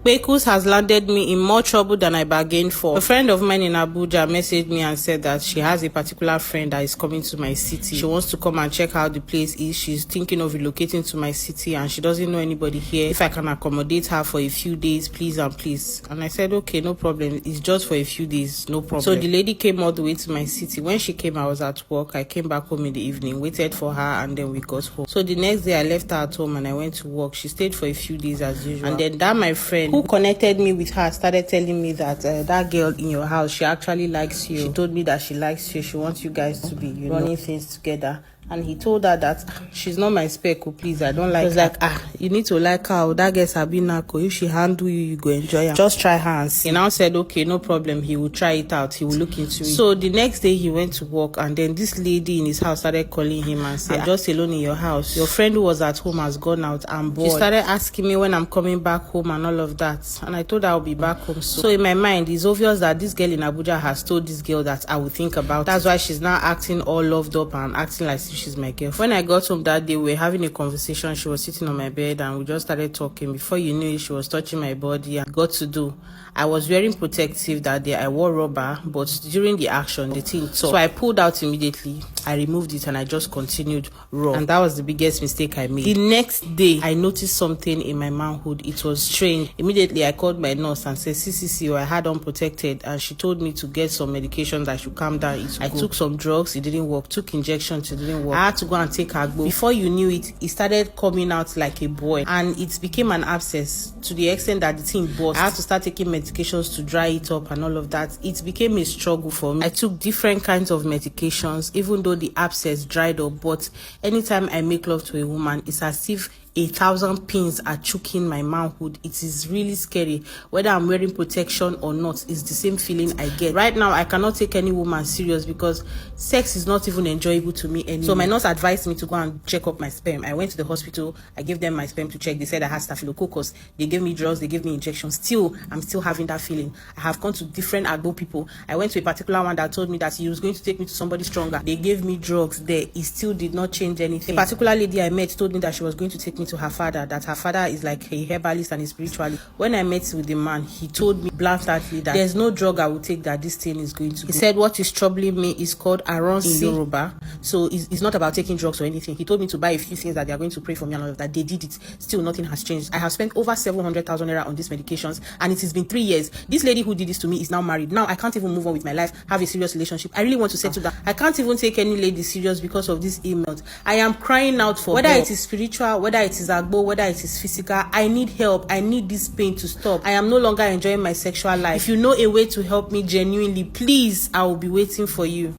Bekus has landed me in more trouble than I bargained for. A friend of mine in Abuja messaged me and said that she has a particular friend that is coming to my city. She wants to come and check how the place is. She's thinking of relocating to my city and she doesn't know anybody here. If I can accommodate her for a few days, please and please. And I said, okay, no problem. It's just for a few days, no problem. So the lady came all the way to my city. When she came, I was at work. I came back home in the evening, waited for her, and then we got home. So the next day I left her at home and I went to work. She stayed for a few days as usual. And then that my friend who connected me with her started telling me that that girl in your house, she actually likes you. She told me that she likes you. She wants you guys to be running things together. And he told her that she's not my spec, please. I don't like her. He was like, you need to like her. That girl Sabina, if she handle you, you go enjoy her. Just try her and see. He now said, okay, no problem. He will try it out. He will look into it. So the next day he went to work, and then this lady in his house started calling him and said, I'm just alone in your house. Your friend who was at home has gone out. I'm bored. She started asking me when I'm coming back home and all of that. And I told her I'll be back home soon. So in my mind, it's obvious that this girl in Abuja has told this girl that I will think about it. That's why she's now acting all loved up and acting like she's my girlfriend. When I got home that day, we were having a conversation. She was sitting on my bed and we just started talking. Before you knew it, she was touching my body. And got to do, I was wearing protective that day. I wore rubber, but during the action, the thing tore. So I pulled out immediately. I removed it and I just continued raw. And that was the biggest mistake I made. The next day, I noticed something in my manhood. It was strange. Immediately, I called my nurse and said, CCC, I had unprotected. And she told me to get some medications. I should calm down. I took some drugs. It didn't work. Took injections. It didn't work. I had to go and take agbo. Before you knew it, it started coming out like a boil. And it became an abscess to the extent that the thing burst. I had to start taking medications to dry it up and all of that. It became a struggle for me. I took different kinds of medications, even though the abscess dried up. But anytime I make love to a woman, it's as if 1,000 pins are choking my manhood. It is really scary. Whether I'm wearing protection or not, it's the same feeling I get. Right now, I cannot take any woman serious because sex is not even enjoyable to me anymore. So my nurse advised me to go and check up my sperm. I went to the hospital. I gave them my sperm to check. They said I had staphylococcus. They gave me drugs. They gave me injections. Still, I'm still having that feeling. I have gone to different agbo people. I went to a particular one that told me that he was going to take me to somebody stronger. They gave me drugs there. It still did not change anything. A particular lady I met told me that she was going to take me to her father, that her father is like a herbalist and a spiritualist. When I met with the man, he told me bluntly that there's no drug I will take that this thing is going to go. He said what is troubling me is called Aronsi in Yoruba. So it's not about taking drugs or anything. He told me to buy a few things that they are going to pray for me and all of that. They did it. Still nothing has changed. I have spent over 700,000 naira on these medications and it has been 3 years. This lady who did this to me is now married. Now I can't even move on with my life, have a serious relationship. I really want to settle down. I can't even take any lady serious because of this emails. I am crying out for whether help. It is spiritual, whether it is agbo, whether it is physical. I need help. I need this pain to stop. I am no longer enjoying my sexual life. If you know a way to help me genuinely, please, I will be waiting for you.